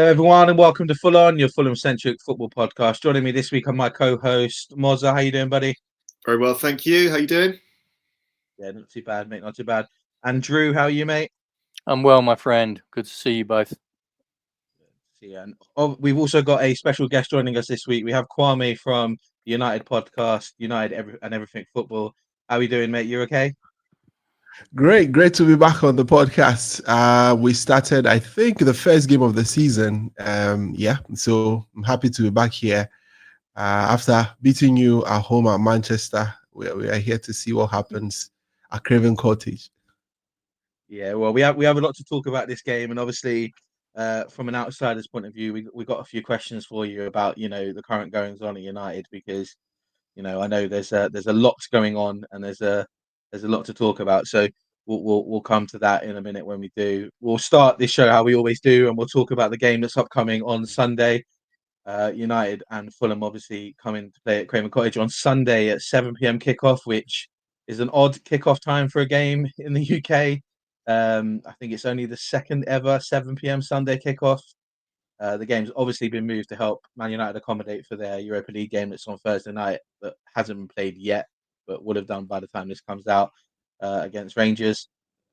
Hello, everyone, and welcome to Full-on, your Fulham-centric football podcast. Joining me this week are my co-host, Mozza. How you doing, buddy? Very well, thank you. How you doing? Yeah, not too bad, mate, not too bad. And Drew, how are you, mate? I'm well, my friend. Good to see you both. Yeah, and we've also got a special guest joining us this week. We have Kwame from the United podcast, and Everything Football. How are you doing, mate? You okay? Great to be back on the podcast. We started, I think, the first game of the season. So I'm happy to be back here. After beating you at home at Manchester, we are here to see what happens at Craven Cottage. Yeah, well, we have a lot to talk about this game, and obviously, from an outsider's point of view, we got a few questions for you about the current goings on at United, because I know there's a lot going on, and there's a lot to talk about. So we'll come to that in a minute when we do. We'll start this show how we always do, and we'll talk about the game that's upcoming on Sunday. United and Fulham obviously coming to play at Craven Cottage on Sunday at 7 p.m. kickoff, which is an odd kickoff time for a game in the UK. I think it's only the second ever 7 p.m. Sunday kickoff. The game's obviously been moved to help Man United accommodate for their Europa League game that's on Thursday night that hasn't been played yet, but would have done by the time this comes out against Rangers.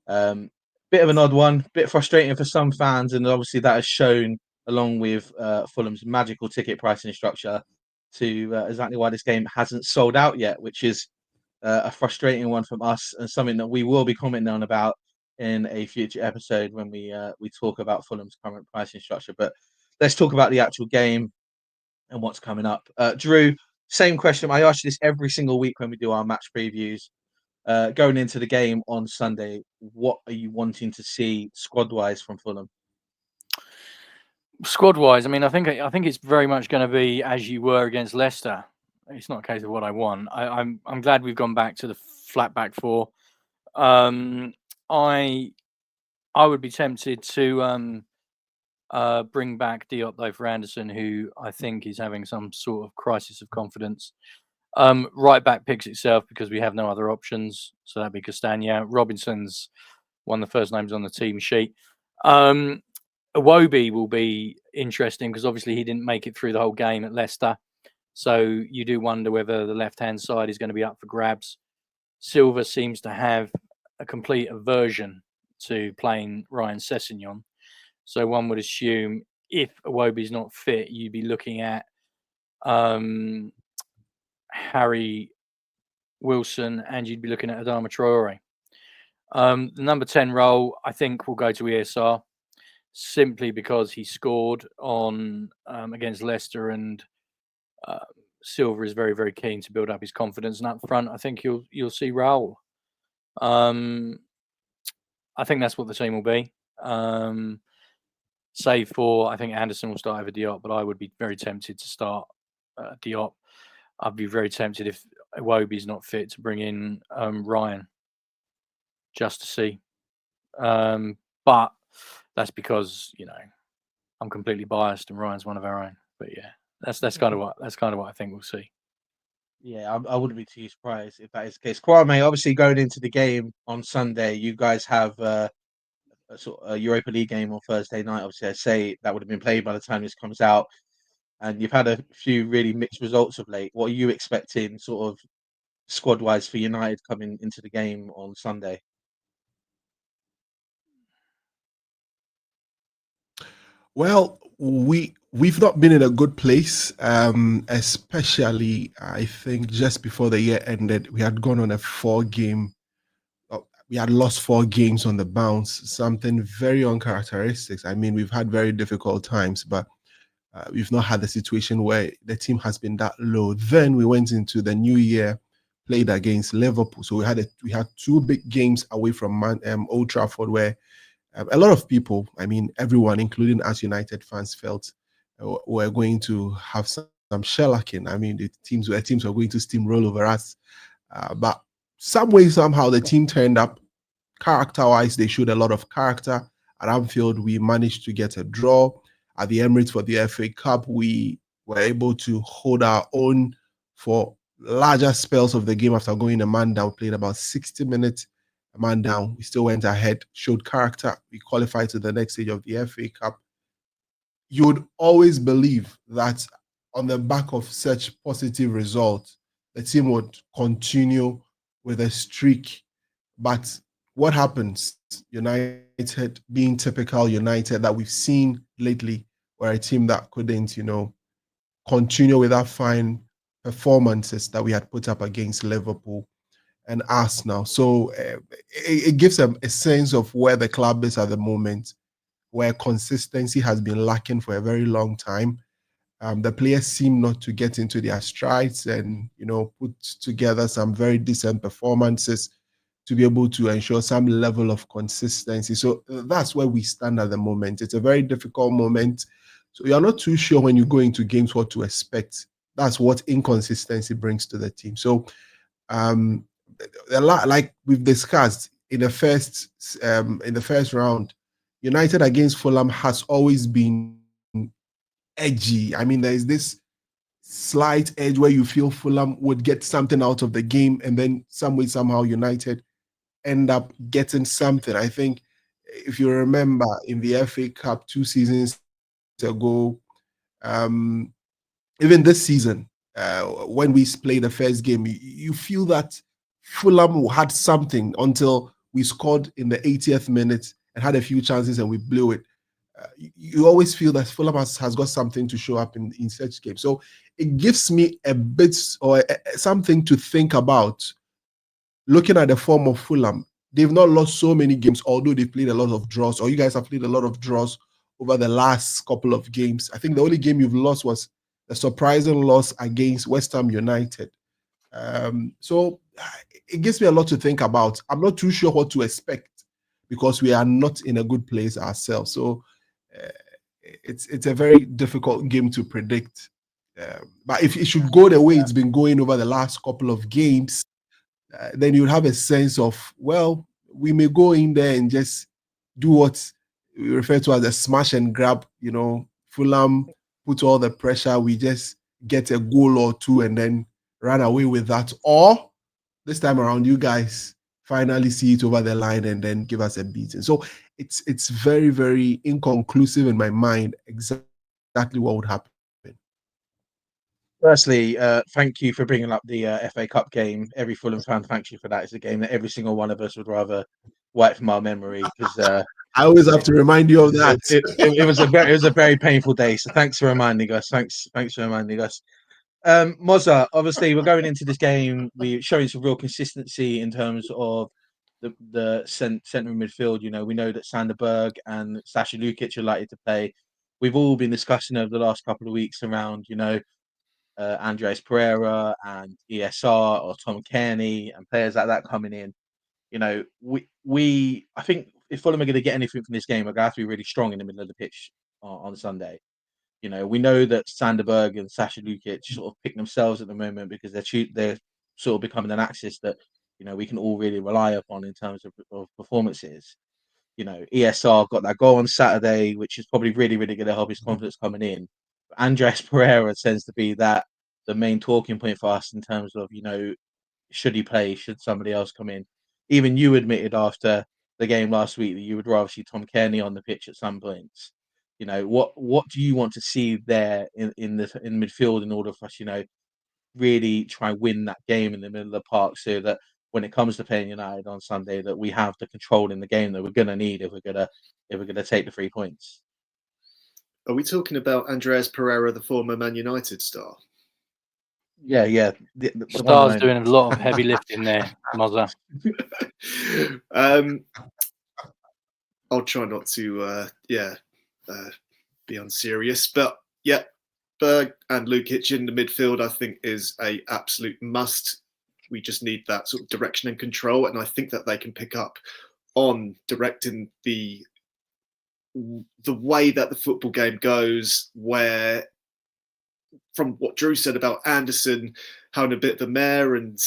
Bit of an odd one, bit frustrating for some fans, and obviously that has shown, along with Fulham's magical ticket pricing structure, to exactly why this game hasn't sold out yet, which is a frustrating one from us, and something that we will be commenting on about in a future episode when we talk about Fulham's current pricing structure. But let's talk about the actual game and what's coming up. Drew, same question. I ask you this every single week when we do our match previews. Going into the game on Sunday, what are you wanting to see squad-wise from Fulham? Squad-wise, I mean, I think it's very much going to be as you were against Leicester. It's not a case of what I want. I'm glad we've gone back to the flat back four. I would be tempted to bring back Diop though for Anderson, who I think is having some sort of crisis of confidence. Right back picks itself because we have no other options, so that'd be Castagna. Robinson's one of the first names on the team sheet. Iwobi will be interesting because obviously he didn't make it through the whole game at Leicester, so you do wonder whether the left-hand side is going to be up for grabs. Silva seems to have a complete aversion to playing Ryan Sessegnon, so one would assume if Iwobi's not fit, you'd be looking at Harry Wilson, and you'd be looking at Adama Traore. The number 10 role, I think, will go to ESR simply because he scored on against Leicester, and Silva is very, very keen to build up his confidence. And up front, I think you'll see Raul. I think that's what the team will be. Save for, I think Anderson will start over Diop, but I would be very tempted to start Diop. I'd be very tempted if Iwobi's not fit to bring in Ryan just to see. But that's because I'm completely biased and Ryan's one of our own. But yeah, that's kind of what I think we'll see. Yeah, I wouldn't be too surprised if that is the case. Kwame, obviously going into the game on Sunday, you guys have a sort of a Europa League game on Thursday night. Obviously, I say that would have been played by the time this comes out, and you've had a few really mixed results of late. What are you expecting, sort of squad-wise, for United coming into the game on Sunday? Well, we've not been in a good place, especially I think just before the year ended, we had gone on a we had lost 4 games on the bounce, something very uncharacteristic. I mean, we've had very difficult times, but we've not had the situation where the team has been that low. Then we went into the new year, played against Liverpool, so we had 2 big games away from Old Trafford where a lot of people, I mean, everyone, including us United fans, felt we're going to have some shellacking. I mean, the teams were going to steamroll over us. But some way, somehow, the team turned up. Character-wise, they showed a lot of character. At Anfield, we managed to get a draw. At the Emirates for the FA Cup, we were able to hold our own for larger spells of the game after going a man down. Played about 60 minutes. Man down, we still went ahead, showed character. We qualified to the next stage of the FA Cup. you would always believe that on the back of such positive results, the team would continue with a streak. But what happens? United being typical United that we've seen lately, were a team that couldn't, continue with that fine performances that we had put up against Liverpool and Arsenal. So it gives a sense of where the club is at the moment, where consistency has been lacking for a very long time. The players seem not to get into their strides and, put together some very decent performances to be able to ensure some level of consistency. So that's where we stand at the moment. It's a very difficult moment. So you're not too sure when you go into games what to expect. That's what inconsistency brings to the team. So um, a lot, like we've discussed in the first round, United against Fulham has always been edgy. I mean, there is this slight edge where you feel Fulham would get something out of the game, and then some way, somehow, United end up getting something. I think if you remember in the FA Cup 2 seasons ago, even this season, when we played the first game, you feel that Fulham had something until we scored in the 80th minute and had a few chances and we blew it. You always feel that Fulham has got something to show up in such games. So it gives me a bit or something to think about. Looking at the form of Fulham, they've not lost so many games, although they've played a lot of draws, or you guys have played a lot of draws over the last couple of games. I think the only game you've lost was a surprising loss against West Ham United. So it gives me a lot to think about. I'm not too sure what to expect because we are not in a good place ourselves. So it's a very difficult game to predict. But if it should go the way it's been going over the last couple of games, then you'll have a sense of, well, we may go in there and just do what we refer to as a smash and grab. Fulham put all the pressure, we just get a goal or two and then run away with that. Or this time around, you guys finally see it over the line and then give us a beating. So it's very, very inconclusive in my mind exactly what would happen. Firstly, thank you for bringing up the FA Cup game. Every Fulham fan thanks you for that. It's a game that every single one of us would rather wipe from our memory because I always have to remind you of that. it was a very painful day. So thanks for reminding us. Thanks for reminding us. Mozza, obviously, we're going into this game. We're showing some real consistency in terms of the centre midfield. We know that Sanderberg and Sasha Lukic are likely to play. We've all been discussing over the last couple of weeks around, Andres Pereira and ESR or Tom Kearney and players like that coming in. I think if Fulham are going to get anything from this game, we're going to have to be really strong in the middle of the pitch on Sunday. We know that Sanderberg and Sasha Lukic sort of pick themselves at the moment because they're sort of becoming an axis that we can all really rely upon in terms of performances. ESR got that goal on Saturday, which is probably really, really going to help his confidence coming in. But Andres Pereira tends to be the main talking point for us in terms of should he play, should somebody else come in. Even you admitted after the game last week that you would rather see Tom Kearney on the pitch at some points. What do you want to see there in midfield in order for us, really try and win that game in the middle of the park so that when it comes to playing United on Sunday that we have the control in the game that we're gonna need if we're gonna take the 3 points. Are we talking about Andreas Pereira, the former Man United star? Yeah. The Star's doing a lot of heavy lifting there, Mozza. I'll try not to, be unserious, but yeah, Berg and Lukic in the midfield, I think, is a absolute must. We just need that sort of direction and control, and I think that they can pick up on directing the way that the football game goes, where from what Drew said about Anderson having a bit of a mare and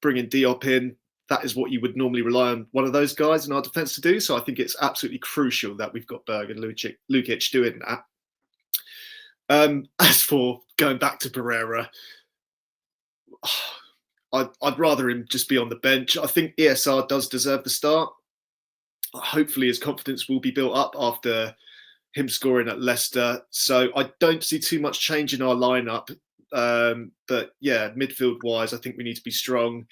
bringing Diop in, that is what you would normally rely on one of those guys in our defence to do. So I think it's absolutely crucial that we've got Berg and Lukic doing that. As for going back to Pereira, I'd rather him just be on the bench. I think ESR does deserve the start. Hopefully his confidence will be built up after him scoring at Leicester. So I don't see too much change in our lineup. But yeah, midfield wise, I think we need to be strong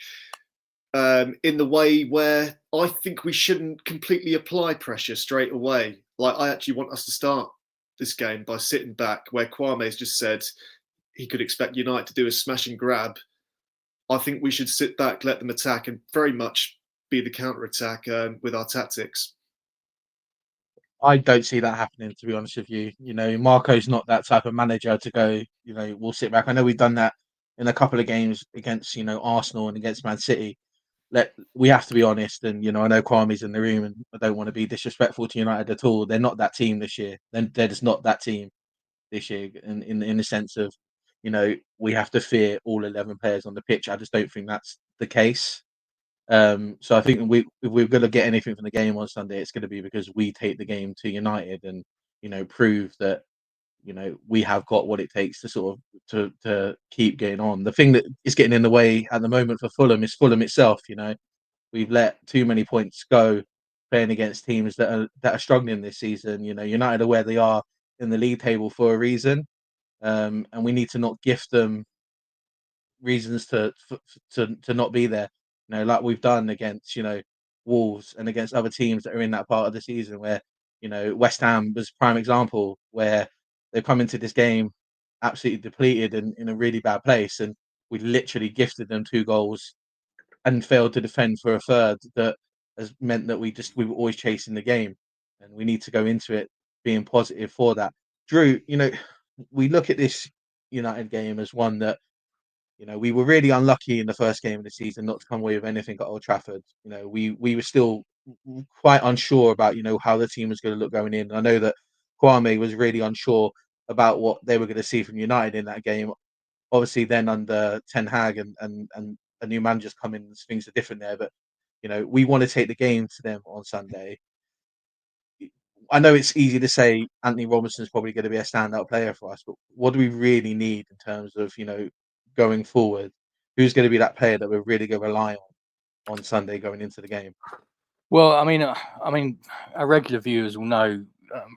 in the way where I think we shouldn't completely apply pressure straight away. Like, I actually want us to start this game by sitting back, where Kwame's just said he could expect United to do a smash and grab. I think we should sit back, let them attack, and very much be the counter-attack with our tactics. I don't see that happening, to be honest with you. You know, Marco's not that type of manager to go, you know, we'll sit back. I know we've done that in a couple of games against, you know, Arsenal and against Man City. We have to be honest, and you know, I know Kwame's in the room, and I don't want to be disrespectful to United at all. They're not that team this year. They're just not that team this year, in the sense of, you know, we have to fear all 11 players on the pitch. I just don't think that's the case. So I think if we're going to get anything from the game on Sunday, it's going to be because we take the game to United and, you know, prove that, you know, we have got what it takes to sort of to keep going on. The thing that is getting in the way at the moment for Fulham is Fulham itself. You know, we've let too many points go playing against teams that are struggling this season. You know, United are where they are in the league table for a reason, and we need to not gift them reasons to not be there. You know, like we've done against, you know, Wolves and against other teams that are in that part of the season where, you know, West Ham was prime example where they've come into this game absolutely depleted and in a really bad place, and we literally gifted them 2 goals and failed to defend for a third. That has meant that we were always chasing the game, and we need to go into it being positive for that. Drew, you know, we look at this United game as one that, you know, we were really unlucky in the first game of the season not to come away with anything at Old Trafford. You know, we were still quite unsure about, you know, how the team was going to look going in. I know that Kwame was really unsure about what they were going to see from United in that game. Obviously, then under Ten Hag and a new manager's come in, things are different there. But you know, we want to take the game to them on Sunday. I know it's easy to say Anthony Robinson's probably going to be a standout player for us, but what do we really need in terms of, you know, going forward? Who's going to be that player that we're really going to rely on Sunday going into the game? Well, I mean, our regular viewers will know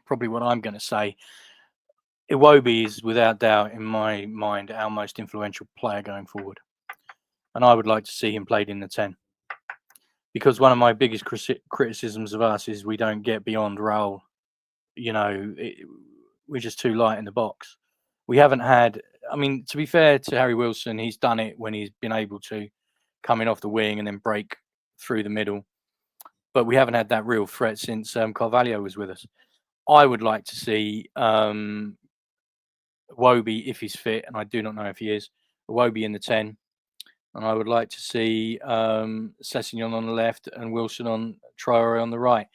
probably what I'm going to say. Iwobi is without doubt, in my mind, our most influential player going forward, and I would like to see him played in the 10. Because one of my biggest criticisms of us is we don't get beyond Raul. You know, we're just too light in the box. We haven't had. I mean, to be fair to Harry Wilson, he's done it when he's been able to come in off the wing and then break through the middle. But we haven't had that real threat since Carvalho was with us. I would like to see Iwobi, if he's fit, and I do not know if he is, Iwobi in the 10. And I would like to see Sessegnon on the left and Wilson on Traore on the right.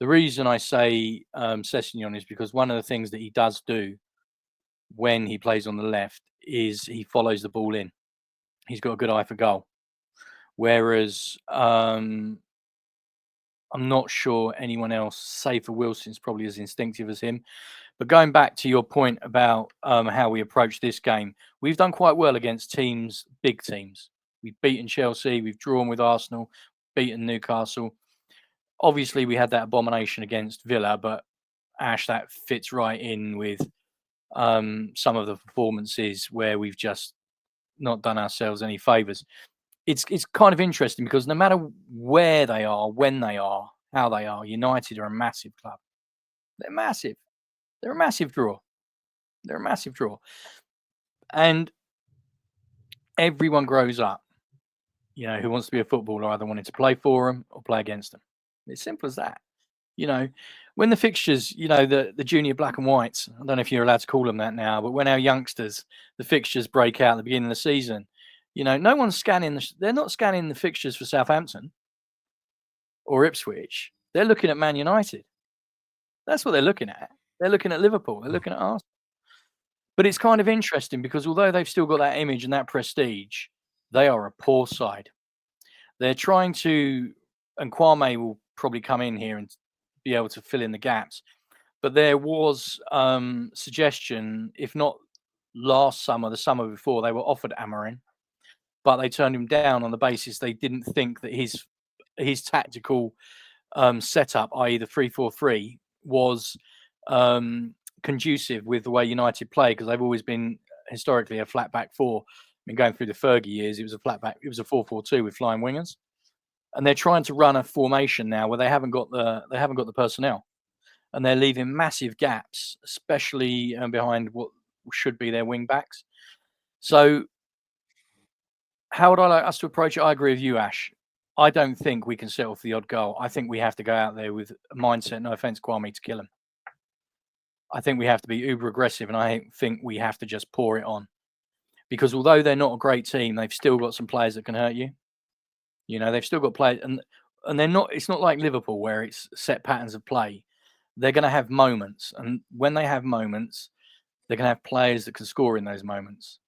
The reason I say Sessegnon is because one of the things that he does do when he plays on the left is he follows the ball in. He's got a good eye for goal. Whereas I'm not sure anyone else, save for Wilson, is probably as instinctive as him. But going back to your point about how we approach this game, we've done quite well against teams, big teams. We've beaten Chelsea, we've drawn with Arsenal, beaten Newcastle. Obviously, we had that abomination against Villa, but Ash, that fits right in with some of the performances where we've just not done ourselves any favours. It's kind of interesting because no matter where they are, when they are, how they are, United are a massive club. They're massive. They're a massive draw. They're a massive draw. And everyone grows up, you know, who wants to be a footballer, either wanting to play for them or play against them. It's simple as that. You know, when the fixtures, you know, the junior black and whites, I don't know if you're allowed to call them that now, but when our youngsters, the fixtures break out at the beginning of the season, you know, no one's scanning. They're not scanning the fixtures for Southampton or Ipswich. They're looking at Man United. That's what they're looking at. They're looking at Liverpool. They're looking at Arsenal. But it's kind of interesting because although they've still got that image and that prestige, they are a poor side. They're trying to, and Kwame will probably come in here and be able to fill in the gaps. But there was suggestion, if not last summer, the summer before, they were offered Amorim, but they turned him down on the basis they didn't think that his tactical setup, i.e. the 3-4-3, was conducive with the way United play, because they've always been historically a flat back four. I mean, going through the Fergie years, it was a flat back. It was a 4-4-2 with flying wingers, and they're trying to run a formation now where they haven't got the personnel, and they're leaving massive gaps, especially behind what should be their wing backs. So, how would I like us to approach it? I agree with you, Ash. I don't think we can settle for the odd goal. I think we have to go out there with a mindset, no offense, Kwame, to kill him. I think we have to be uber aggressive, and I think we have to just pour it on. Because although they're not a great team, they've still got some players that can hurt you. You know, they've still got players, and they're not. It's not like Liverpool where it's set patterns of play. They're going to have moments, and when they have moments, they're going to have players that can score in those moments.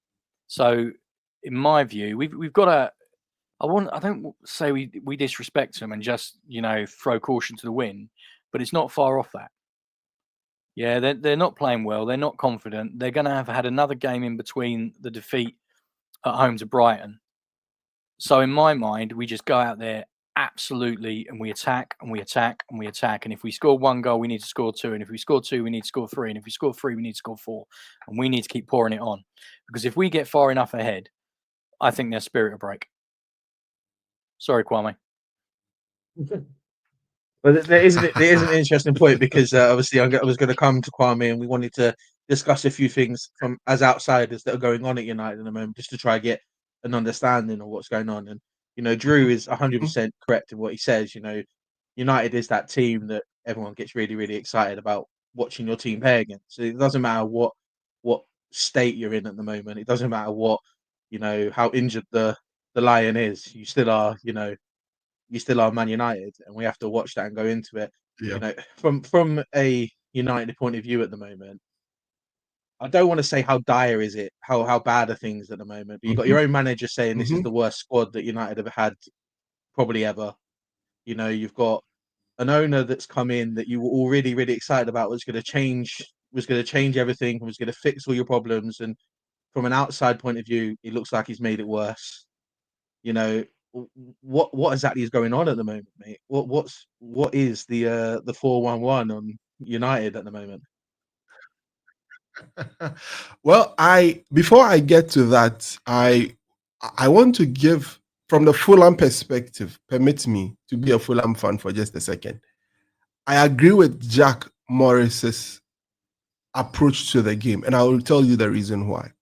So, in my view, we've got to. I don't say we disrespect them and just throw caution to the wind, but it's not far off that. Yeah, they're not playing well. They're not confident. They're going to have had another game in between the defeat at home to Brighton. So in my mind, we just go out there absolutely and we attack and we attack and we attack. And if we score one goal, we need to score two. And if we score two, we need to score three. And if we score three, we need to score four. And we need to keep pouring it on. Because if we get far enough ahead, I think their spirit will break. Sorry, Kwame. But there is an interesting point, because obviously I was going to come to Kwame, and we wanted to discuss a few things from as outsiders that are going on at United at the moment, just to try to get an understanding of what's going on. And Drew is 100% correct in what he says. United is that team that everyone gets really, really excited about watching your team play against. So it doesn't matter what state you're in at the moment. It doesn't matter how injured the Lion is. You still are, you still are Man United, and we have to watch that and go into it. Yeah. From a United point of view at the moment, I don't want to say how dire is it, how bad are things at the moment. But you've got your own manager saying this is the worst squad that United have had probably ever. You've got an owner that's come in that you were already really excited about was going to change everything, was going to fix all your problems, and from an outside point of view, it looks like he's made it worse. What exactly is going on at the moment, mate? What is the 4-1-1 on United at the moment? Well, before I get to that, I want to give, from the Fulham perspective, permit me to be a Fulham fan for just a second. I agree with Jack Morris's approach to the game, and I will tell you the reason why.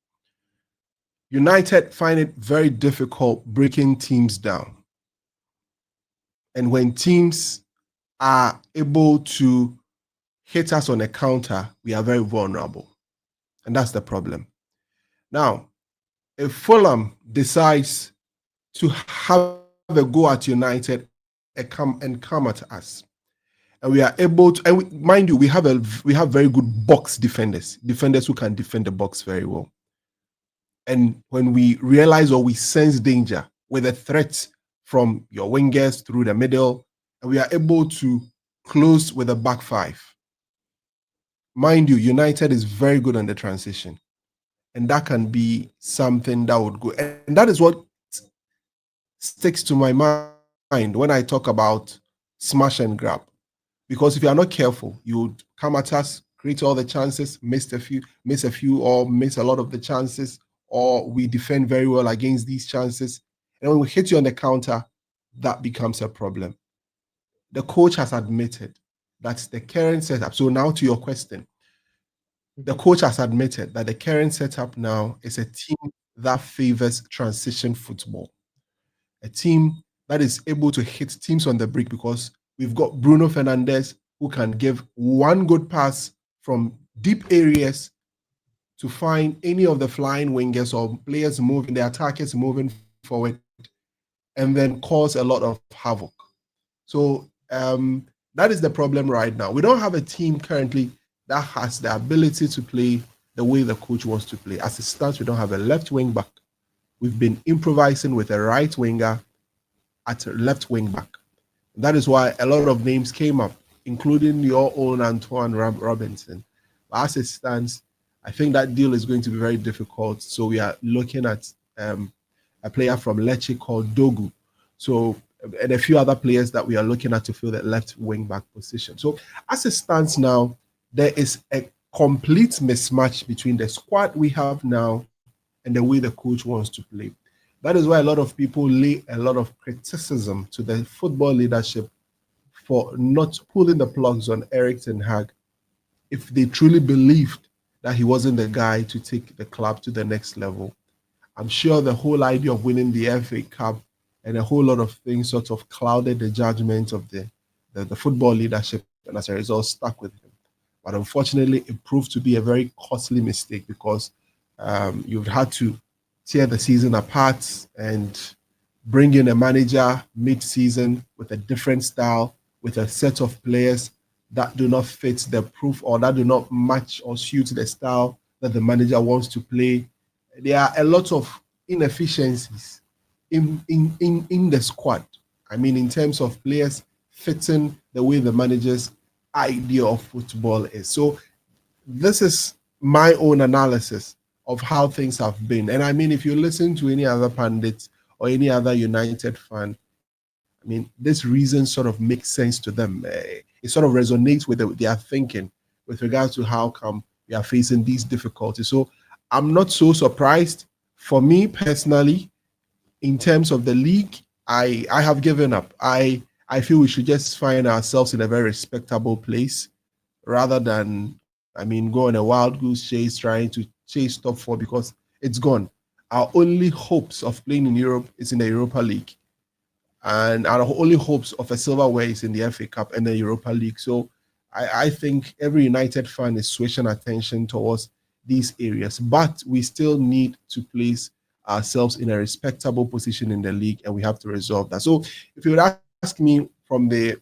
United find it very difficult breaking teams down. And when teams are able to hit us on a counter, we are very vulnerable. And that's the problem. Now, if Fulham decides to have a go at United and come at us, and we are able to, and mind you, we have very good box defenders who can defend the box very well. And when we realize or we sense danger with a threat from your wingers through the middle, and we are able to close with a back five. Mind you, United is very good on the transition. And that can be something that would go. And that is what sticks to my mind when I talk about smash and grab. Because if you are not careful, you would come at us, create all the chances, miss a few, or miss a lot of the chances, or we defend very well against these chances. And when we hit you on the counter, that becomes a problem. The coach has admitted that's the current setup. So now to your question, the coach has admitted that the current setup now is a team that favors transition football. A team that is able to hit teams on the break, because we've got Bruno Fernandes who can give one good pass from deep areas to find any of the flying wingers or players moving, the attackers moving forward, and then cause a lot of havoc. So that is the problem right now. We don't have a team currently that has the ability to play the way the coach wants to play. As it stands, we don't have a left wing back. We've been improvising with a right winger at a left wing back. That is why a lot of names came up, including your own Antoine Robinson. But as it stands, I think that deal is going to be very difficult. So we are looking at a player from Lecce called Dogu. So, and a few other players that we are looking at to fill that left wing back position. So as it stands now, there is a complete mismatch between the squad we have now and the way the coach wants to play. That is why a lot of people lay a lot of criticism to the football leadership for not pulling the plugs on Erik ten Hag if they truly believed that he wasn't the guy to take the club to the next level. I'm sure the whole idea of winning the FA Cup and a whole lot of things sort of clouded the judgment of the football leadership, and as a result, stuck with him. But unfortunately, it proved to be a very costly mistake because you've had to tear the season apart and bring in a manager mid-season with a different style, with a set of players that do not fit the proof or that do not match or suit the style that the manager wants to play. There are a lot of inefficiencies in the squad. I mean, in terms of players fitting the way the manager's idea of football is. So this is my own analysis of how things have been. And I mean, if you listen to any other pundits or any other United fan, I mean, this reason sort of makes sense to them. It sort of resonates with their thinking with regards to how come we are facing these difficulties. So I'm not so surprised. For me personally, in terms of the league, I have given up. I feel we should just find ourselves in a very respectable place rather than, I mean, go on a wild goose chase trying to chase top four because it's gone. Our only hopes of playing in Europe is in the Europa League. And our only hopes of a silverware is in the FA Cup and the Europa League. So I think every United fan is switching attention towards these areas. But we still need to place ourselves in a respectable position in the league, and we have to resolve that. So if you would ask me from the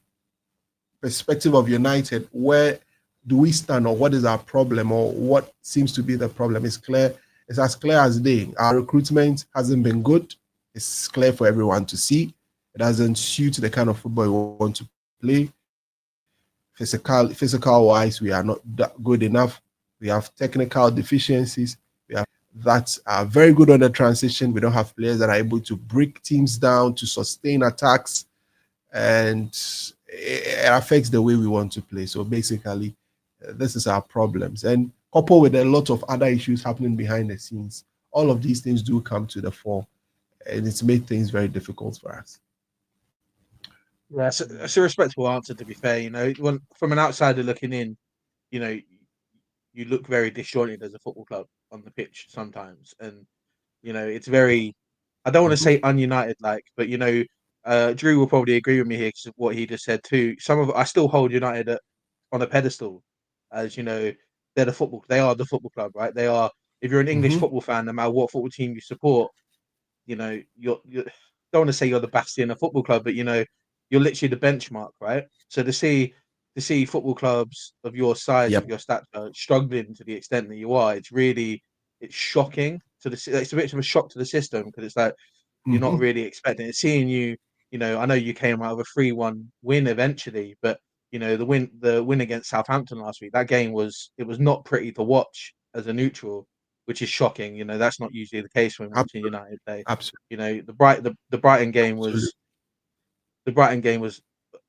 perspective of United, where do we stand or what is our problem or what seems to be the problem? It's clear. It's as clear as day. Our recruitment hasn't been good. It's clear for everyone to see. It doesn't suit the kind of football we want to play. Physical wise, we are not that good enough. We have technical deficiencies. We have that are very good on the transition. We don't have players that are able to break teams down, to sustain attacks, and it affects the way we want to play. So basically, this is our problems. And coupled with a lot of other issues happening behind the scenes, all of these things do come to the fore, and it's made things very difficult for us. Yeah, it's a respectable answer, to be fair. You know, from an outsider looking in, you know, you look very disjointed as a football club on the pitch sometimes, and you know, it's very. I don't want to say ununited like, but you know, Drew will probably agree with me here because of what he just said too. I still hold United on a pedestal, as you know, they are the football club, right? They are. If you're an English football fan, no matter what football team you support, you know, you don't want to say you're the bastion of football club, but you know, you're literally the benchmark, right? So to see football clubs of your size, of your stature, struggling to the extent that you are, it's shocking to it's a bit of a shock to the system because it's like you're not really expecting it. Seeing you know, I know you came out of a 3-1 win eventually, but you know, the win against Southampton last week, that game was not pretty to watch as a neutral, which is shocking. You know, that's not usually the case when watching United play. Absolutely. You know, the Brighton game was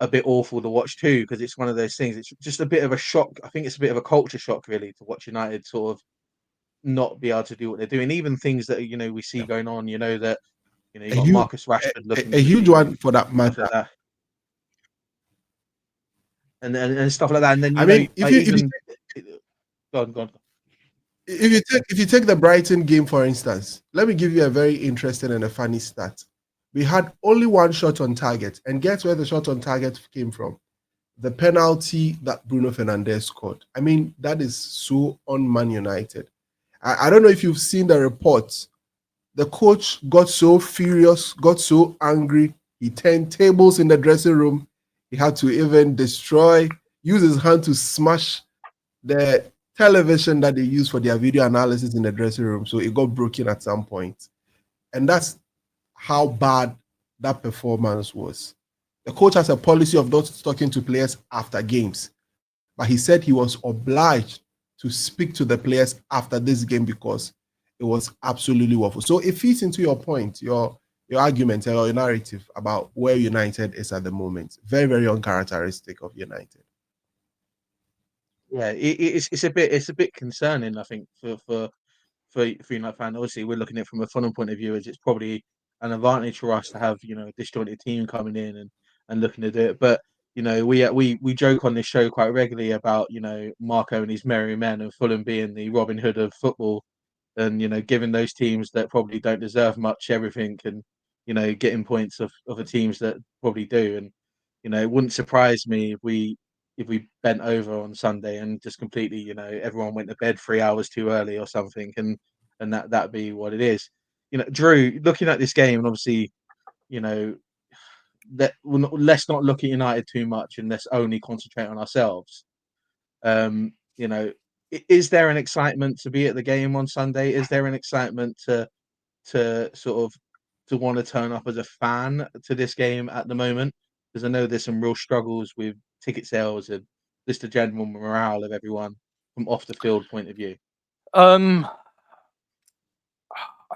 a bit awful to watch too because it's one of those things. It's just a bit of a shock. I think it's a bit of a culture shock really to watch United sort of not be able to do what they're doing. Even things that you know we see going on. You know that you got Marcus Rashford looking a huge one for that matter. Like that. And stuff like that. And then I mean, go on. If you take the Brighton game for instance, let me give you a very interesting and a funny stat. We had only one shot on target, and guess where the shot on target came from? The penalty that Bruno Fernandes scored. I mean, that is so un-Man United. I don't know if you've seen the reports. The coach got so furious, got so angry, he turned tables in the dressing room. He had to even use his hand to smash the television that they use for their video analysis in the dressing room. So it got broken at some point. And that's how bad that performance was. The coach has a policy of not talking to players after games, but he said he was obliged to speak to the players after this game because it was absolutely awful. So it fits into your point, your argument, or your narrative about where United is at the moment. Very, very uncharacteristic of United. Yeah, it's a bit concerning, I think, for United fan. Obviously, we're looking at it from a Fulham point of view, as it's probably an advantage for us to have a disjointed team coming in and looking to do it. But we joke on this show quite regularly about Marco and his merry men and Fulham being the Robin Hood of football, and giving those teams that probably don't deserve much everything, and getting points of the teams that probably do. And it wouldn't surprise me if we bent over on Sunday and just completely, everyone went to bed 3 hours too early or something, and that'd be what it is. Drew, looking at this game, and obviously, you know, let's not look at United too much, and let's only concentrate on ourselves. Um, you know, is there an excitement to be at the game on Sunday? Is there an excitement to sort of to want to turn up as a fan to this game at the moment? Because I know there's some real struggles with ticket sales and just the general morale of everyone from off the field point of view. I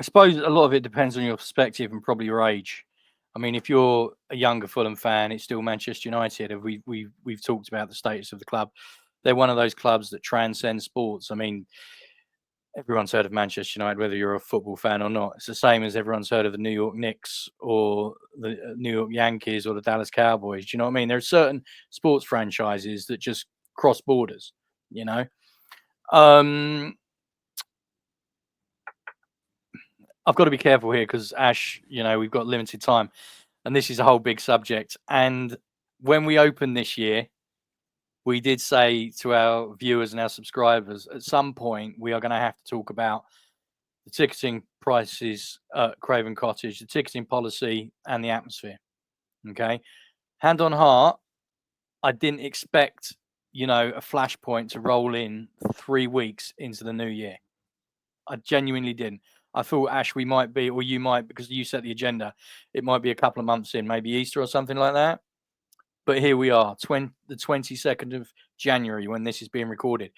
suppose a lot of it depends on your perspective and probably your age. I mean, if you're a younger Fulham fan, it's still Manchester United. We've talked about the status of the club. They're one of those clubs that transcend sports. I mean, everyone's heard of Manchester United, whether you're a football fan or not. It's the same as everyone's heard of the New York Knicks or the New York Yankees or the Dallas Cowboys. Do you know what I mean? There are certain sports franchises that just cross borders, you know? I've got to be careful here because, Ash, we've got limited time and this is a whole big subject. And when we opened this year, we did say to our viewers and our subscribers, at some point, we are going to have to talk about the ticketing prices at Craven Cottage, the ticketing policy, and the atmosphere. Okay. Hand on heart, I didn't expect, a flashpoint to roll in 3 weeks into the new year. I genuinely didn't. I thought, Ash, we might be, or you might, because you set the agenda, it might be a couple of months in, maybe Easter or something like that. But here we are, the 22nd of January, when this is being recorded.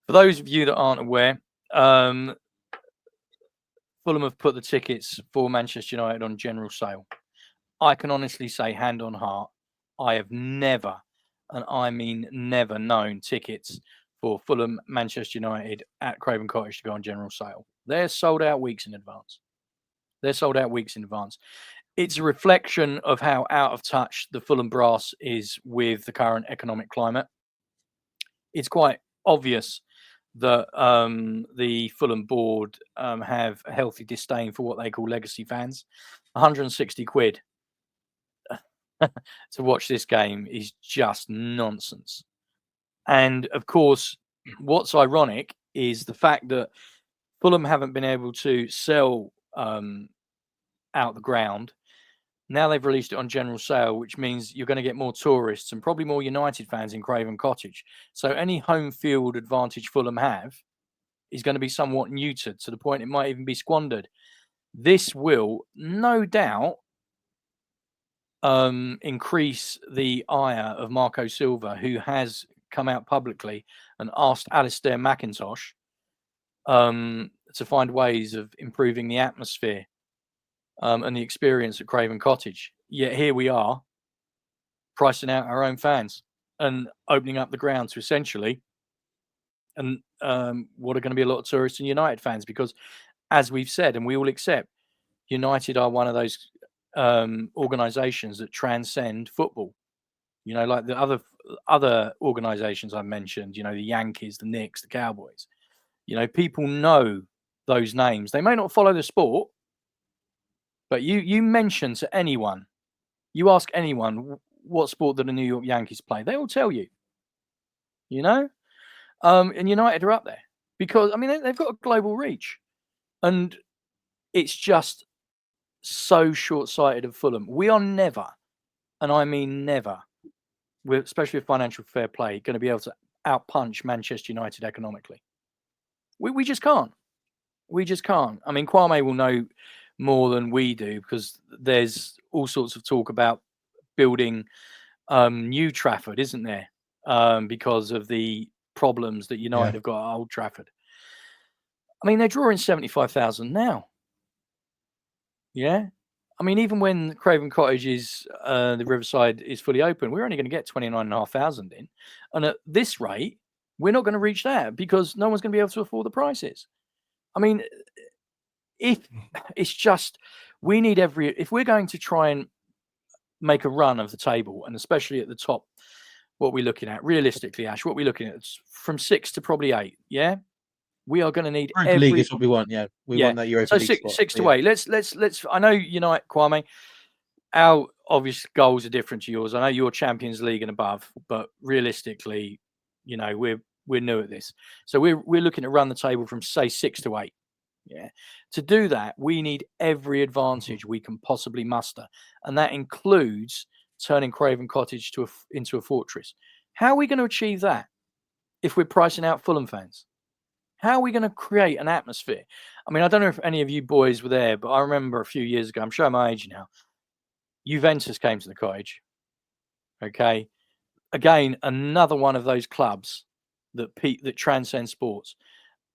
For those of you that aren't aware, Fulham have put the tickets for Manchester United on general sale. I can honestly say, hand on heart, I have never, and I mean never, known tickets for Fulham Manchester United at Craven Cottage to go on general sale. They're sold out weeks in advance. It's a reflection of how out of touch the Fulham brass is with the current economic climate. It's quite obvious that the Fulham board have a healthy disdain for what they call legacy fans. 160 quid to watch this game is just nonsense. And of course, what's ironic is the fact that Fulham haven't been able to sell out the ground. Now they've released it on general sale, which means you're going to get more tourists and probably more United fans in Craven Cottage. So any home field advantage Fulham have is going to be somewhat neutered, to the point it might even be squandered. This will no doubt increase the ire of Marco Silva, who has come out publicly and asked Alistair McIntosh to find ways of improving the atmosphere and the experience at Craven Cottage. Yet here we are, pricing out our own fans and opening up the ground to essentially what are going to be a lot of tourists and United fans, because, as we've said, and we all accept, United are one of those organisations that transcend football. Like the other organisations I mentioned, the Yankees, the Knicks, the Cowboys. People know those names. They may not follow the sport, but you mention to anyone, you ask anyone what sport do the New York Yankees play, they will tell you. And United are up there because, they've got a global reach, and it's just so short-sighted of Fulham. We are never, and I mean never, especially with financial fair play, going to be able to outpunch Manchester United economically. We just can't. Kwame will know more than we do, because there's all sorts of talk about building New Trafford, isn't there? Because of the problems that United have got at Old Trafford. They're drawing 75,000 now. Yeah. Even when Craven Cottage is the Riverside is fully open, we're only going to get 29,500 in. And at this rate, We're not going to reach that because no one's going to be able to afford the prices. I mean, if it's just we need if we're going to try and make a run of the table, and especially at the top, what we're looking at realistically, Ash, what we're looking at is from 6 to probably 8. Yeah, we are going to need Europa League is what we want. Yeah, we want that Europa League spot. 6 to 8. Let's. I know United, Kwame. Our obvious goals are different to yours. I know you're Champions League and above, but realistically, we're new at this, so we're looking to run the table from say 6 to 8. Yeah, to do that, we need every advantage we can possibly muster, and that includes turning Craven Cottage into a fortress. How are we going to achieve that if we're pricing out Fulham fans? How are we going to create an atmosphere? I mean, I don't know if any of you boys were there, but I remember a few years ago, I'm showing my age now, Juventus came to the Cottage. Okay. Again, another one of those clubs that transcend sports.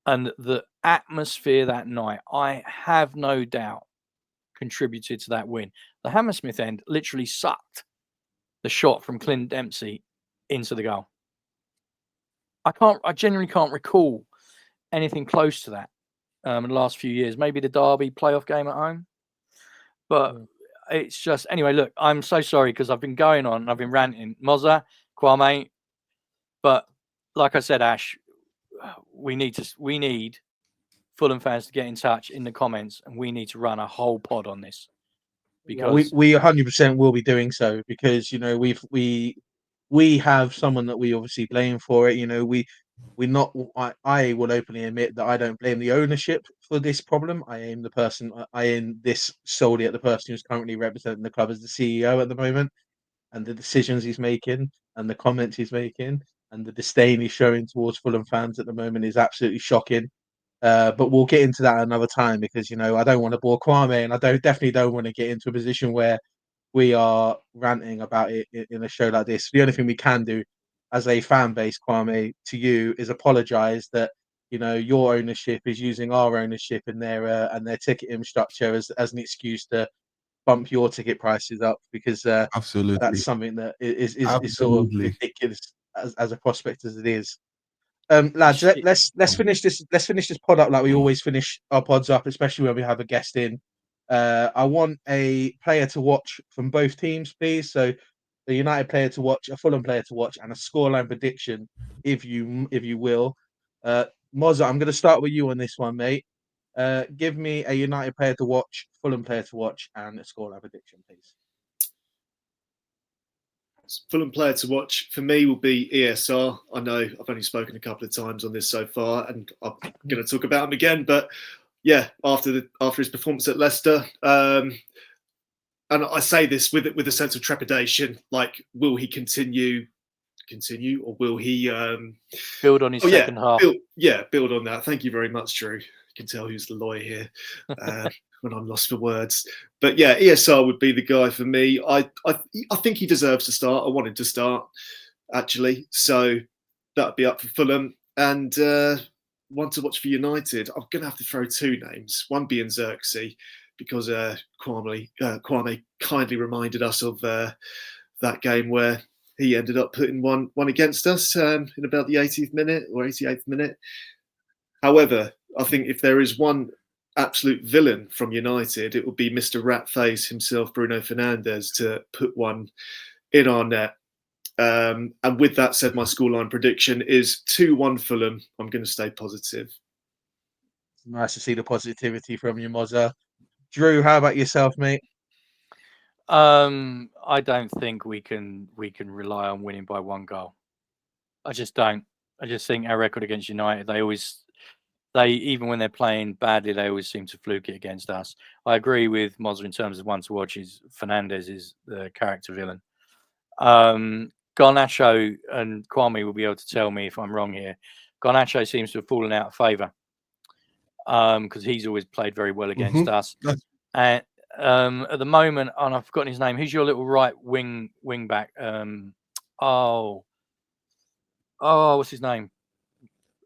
And the atmosphere that night, I have no doubt, contributed to that win. The Hammersmith end literally sucked the shot from Clint Dempsey into the goal. I genuinely can't recall anything close to that in the last few years. Maybe the Derby playoff game at home. But it's just, anyway, look, I'm so sorry because I've been going on, I've been ranting. Mozza, Kwame. But like I said, Ash, we need Fulham fans to get in touch in the comments, and we need to run a whole pod on this because we 100% will be doing so because we have someone that we obviously blame for it. I will openly admit that I don't blame the ownership for this problem. I aim this solely at the person who's currently representing the club as the CEO at the moment, and the decisions he's making and the comments he's making and the disdain he's showing towards Fulham fans at the moment is absolutely shocking. But we'll get into that another time because I don't want to bore Kwame, and I definitely don't want to get into a position where we are ranting about it in a show like this. The only thing we can do as a fan base, Kwame, to you is apologise that your ownership is using our ownership and their ticketing structure as an excuse to bump your ticket prices up because Absolutely. that's something that is sort of ridiculous as a prospect as it is. Lads, let's finish this pod up like we always finish our pods up, especially when we have a guest in. I want a player to watch from both teams, please. So a United player to watch, a Fulham player to watch, and a scoreline prediction, if you will. Mozza, I'm going to start with you on this one, mate. Give me a United player to watch, Fulham player to watch, and a scoreline prediction, please. Fulham player to watch for me will be ESR. I know I've only spoken a couple of times on this so far, and I'm going to talk about him again. But yeah, after his performance at Leicester, and I say this with a sense of trepidation. Like, will he continue, or will he build on his second half? Build on that. Thank you very much, Drew. You can tell who's the lawyer here when I'm lost for words. But yeah, ESR would be the guy for me. I think he deserves to start. I want him to start, actually. So that would be up for Fulham. And one to watch for United, I'm going to have to throw two names. One being Xerxes, because Kwame kindly reminded us of that game where he ended up putting one against us in about the 80th minute or 88th minute. However, I think if there is one absolute villain from United, it would be Mr. Ratface himself, Bruno Fernandes, to put one in our net. And with that said, my scoreline prediction is 2-1 Fulham. I'm going to stay positive. Nice to see the positivity from you, Mozza. Drew, how about yourself, mate? I don't think we can rely on winning by one goal. I just don't. I just think our record against United, even when they're playing badly, they always seem to fluke it against us. I agree with Mozza in terms of one to watch. Fernandes is the character villain. Garnacho, and Kwame will be able to tell me if I'm wrong here. Garnacho seems to have fallen out of favour because he's always played very well against us. And at the moment, and I've forgotten his name. Who's your little right wing back? What's his name?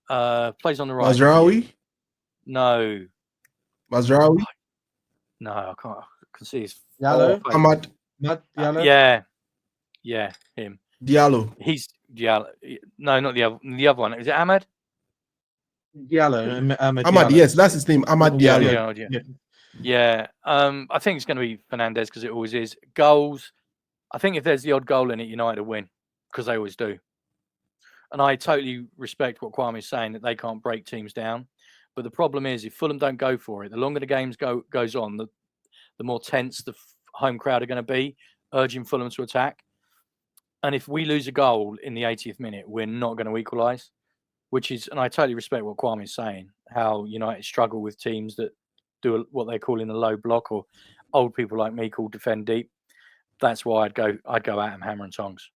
Plays on the right. Mazraoui? No. Mazraoui? No, I can't. I can see his. Diallo? Ahmad Diallo? Yeah, him. Diallo. He's Diallo. No, not the other one. Is it Ahmad? Diallo, Ahmad Ahmad, Diallo. yes, that's his name. Ahmad Yeah, Diallo. Yeah. I think it's going to be Fernandez because it always is. Goals. I think if there's the odd goal in it, United will win because they always do. And I totally respect what Kwame is saying, that they can't break teams down. But the problem is, if Fulham don't go for it, the longer the games goes on, the more tense the home crowd are going to be, urging Fulham to attack. And if we lose a goal in the 80th minute, we're not going to equalise, which is, and I totally respect what Kwame is saying, how United struggle with teams that do what they call in a low block, or old people like me call defend deep. That's why I'd go at them hammer and tongs.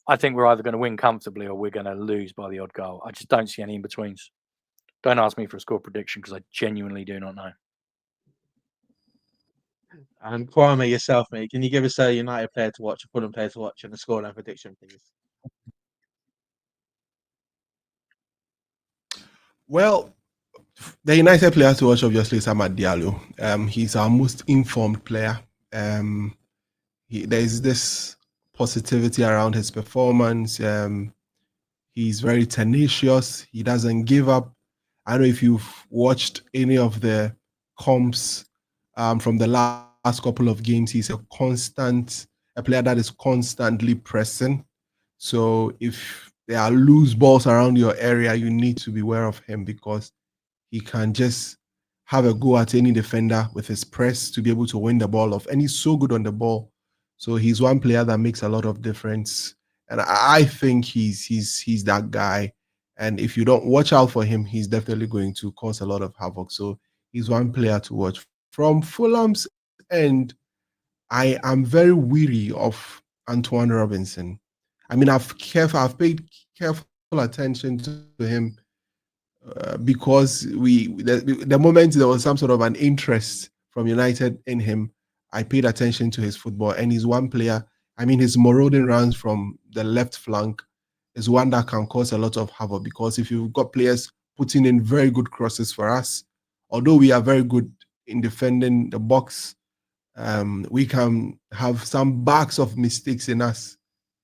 I think we're either going to win comfortably or we're going to lose by the odd goal. I just don't see any in-betweens. Don't ask me for a score prediction because I genuinely do not know. And Kwame, yourself, mate, can you give us a United player to watch, a Fulham player to watch, and a scoreline prediction, please? Well, the United player to watch obviously is Ahmad Diallo. He's our most informed player. There's this positivity around his performance. He's very tenacious. He doesn't give up. I don't know if you've watched any of the comps from the last couple of games. He's a player that is constantly pressing. So if there are loose balls around your area, you need to be aware of him because he can just have a go at any defender with his press to be able to win the ball off. And he's so good on the ball. So he's one player that makes a lot of difference. And I think he's that guy. And if you don't watch out for him, he's definitely going to cause a lot of havoc. So he's one player to watch. From Fulham's end, I am very weary of Antoine Robinson. I mean, I've paid careful attention to him because the moment there was some sort of an interest from United in him, I paid attention to his football, and he's one player. I mean, his marauding runs from the left flank is one that can cause a lot of havoc because if you've got players putting in very good crosses for us, although we are very good in defending the box, we can have some bags of mistakes in us,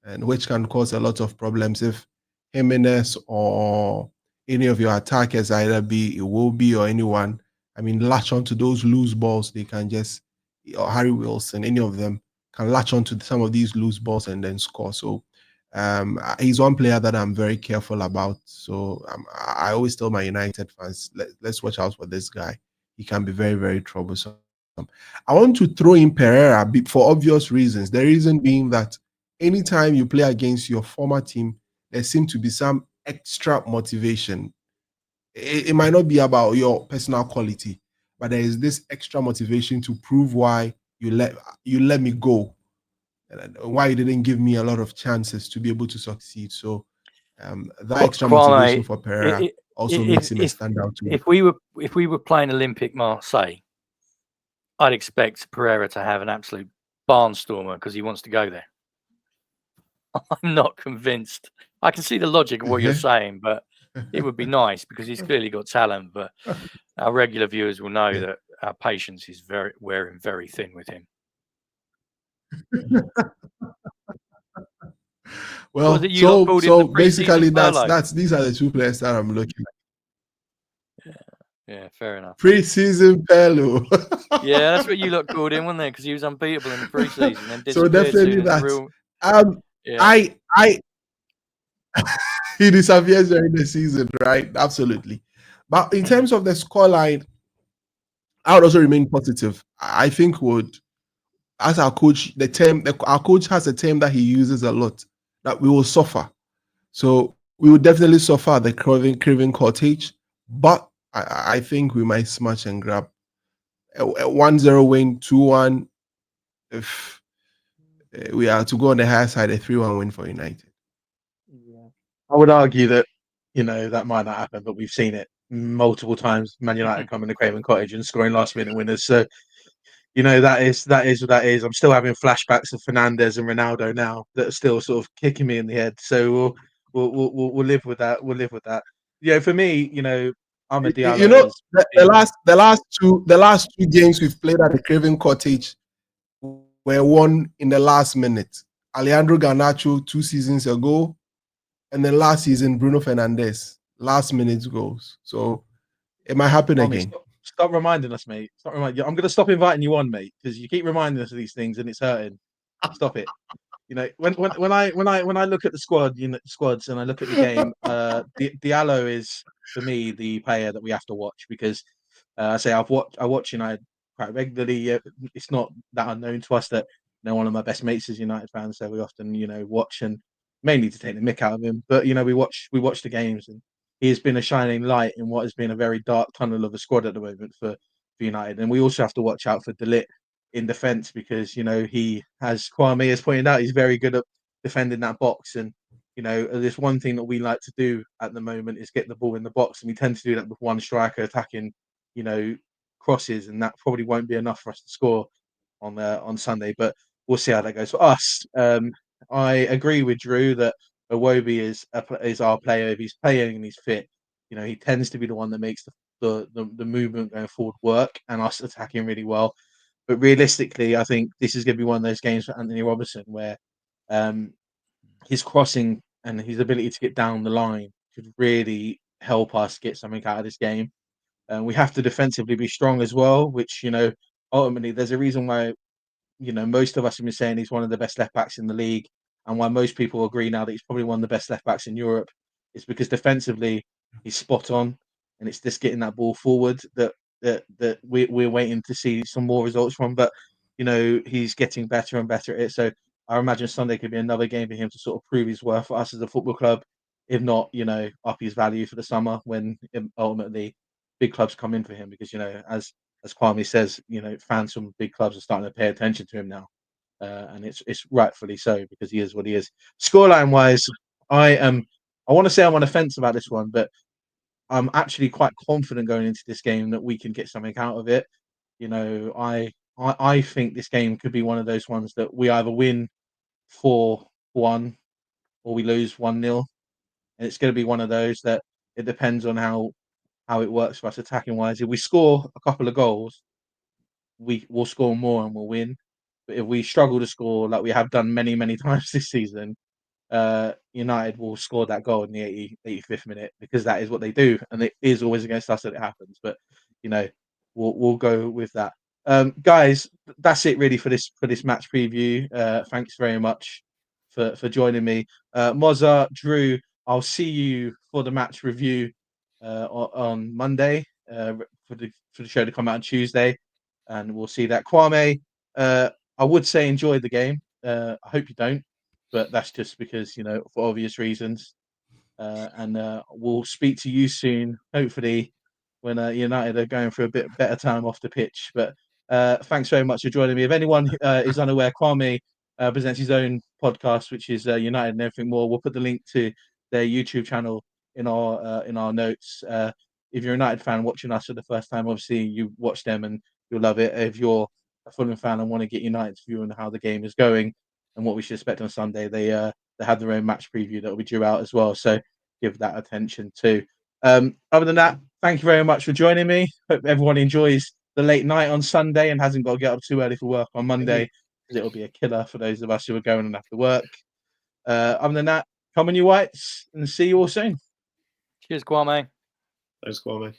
and which can cause a lot of problems if Jimenez or any of your attackers, either be Iwobi or anyone, I mean, latch onto those loose balls. They can just, or Harry Wilson, any of them can latch onto some of these loose balls and then score. So he's one player that I'm very careful about. So I always tell my United fans, let's watch out for this guy. He can be very, very troublesome. I want to throw in Pereira for obvious reasons. The reason being that anytime you play against your former team, there seems to be some extra motivation. It might not be about your personal quality, but there is this extra motivation to prove why you let me go, and why you didn't give me a lot of chances to be able to succeed. So that extra motivation for Pereira also makes him a standout too. If we were playing Olympic Marseille, I'd expect Pereira to have an absolute barnstormer because he wants to go there. I'm not convinced. I can see the logic of what you're saying, but it would be nice because he's clearly got talent. But our regular viewers will know that our patience is wearing very thin with him. Well, so basically that's these are the two players that I'm looking at. Yeah, fair enough. Pre-season Pelu. Yeah, that's what you lot called him, wasn't it? Because he was unbeatable in the pre-season and so definitely that. He disappears during the season, right? Absolutely. But in terms of the scoreline, I would also remain positive. I think as our coach, our coach has a term that he uses a lot, that we will suffer. So we will definitely suffer at the Craven Cottage, but I think we might smash and grab a 1-0 win, 2-1. If we are to go on the higher side, a 3-1 win for United. Yeah. I would argue that, that might not happen, but we've seen it multiple times. Man United coming to Craven Cottage and scoring last-minute winners. So, that is what that is. I'm still having flashbacks of Fernandez and Ronaldo now that are still sort of kicking me in the head. So we'll live with that. We'll live with that. Yeah, for me, Ahmad Diallo. The last two games we've played at the Craven Cottage were won in the last minute. Alejandro Garnacho 2 seasons ago, And then last season, Bruno Fernandes, last minute goals. So it might happen again. Stop reminding us, mate. I'm going to stop inviting you on, mate, because you keep reminding us of these things and it's hurting. Stop it. You know, when I look at the squads and I look at the game, Diallo is for me the player that we have to watch because I watch United quite regularly. It's not that unknown to us that one of my best mates is United fans, so we often watch, and mainly to take the mick out of him. But we watch the games, and he has been a shining light in what has been a very dark tunnel of a squad at the moment for United. And we also have to watch out for De Ligt in defence because he, as Kwame has pointed out, he's very good at defending that box. And there's one thing that we like to do at the moment is get the ball in the box, and we tend to do that with one striker attacking crosses, and that probably won't be enough for us to score on Sunday. But we'll see how that goes for us. I agree with Drew that Iwobi is our player. If he's playing and he's fit, he tends to be the one that makes the movement going forward work and us attacking really well. But realistically, I think this is going to be one of those games for Anthony Robertson where his crossing and his ability to get down the line could really help us get something out of this game. We have to defensively be strong as well, which, ultimately there's a reason why, most of us have been saying he's one of the best left backs in the league, and why most people agree now that he's probably one of the best left backs in Europe. It's because defensively he's spot on, and it's just getting that ball forward that we're waiting to see some more results from. But he's getting better and better at it. So I imagine Sunday could be another game for him to sort of prove his worth for us as a football club, if not up his value for the summer when ultimately big clubs come in for him. Because as Kwame says, fans from big clubs are starting to pay attention to him now, and it's rightfully so because he is what he is. Scoreline wise, I want to say I'm on the fence about this one, but I'm actually quite confident going into this game that we can get something out of it. I think this game could be one of those ones that we either win 4-1 or we lose 1-0, and it's going to be one of those that it depends on how it works for us attacking wise. If we score a couple of goals, we'll score more and we'll win. But if we struggle to score like we have done many, many times this season, United will score that goal in the 85th minute because that is what they do, and it is always against us that it happens. But we'll go with that. Guys, that's it really for this match preview. Thanks very much for joining me, Mozza, Drew. I'll see you for the match review on Monday for the show to come out on Tuesday, and we'll see that. Kwame, I would say enjoy the game. I hope you don't, but that's just because for obvious reasons. And we'll speak to you soon, hopefully, when United are going for a bit better time off the pitch. But thanks very much for joining me. If anyone is unaware, Kwame presents his own podcast, which is United and Everything More. We'll put the link to their YouTube channel in our notes. If you're a United fan watching us for the first time, obviously you watch them and you'll love it. If you're a Fulham fan and want to get United's view on how the game is going and what we should expect on Sunday, they have their own match preview that will be due out as well. So give that attention too. Other than that, thank you very much for joining me. Hope everyone enjoys the late night on Sunday and hasn't got to get up too early for work on Monday, because it'll be a killer for those of us who are going and have to work. Other than that, come on you Whites, and see you all soon. Cheers, Kwame. Thanks, Kwame.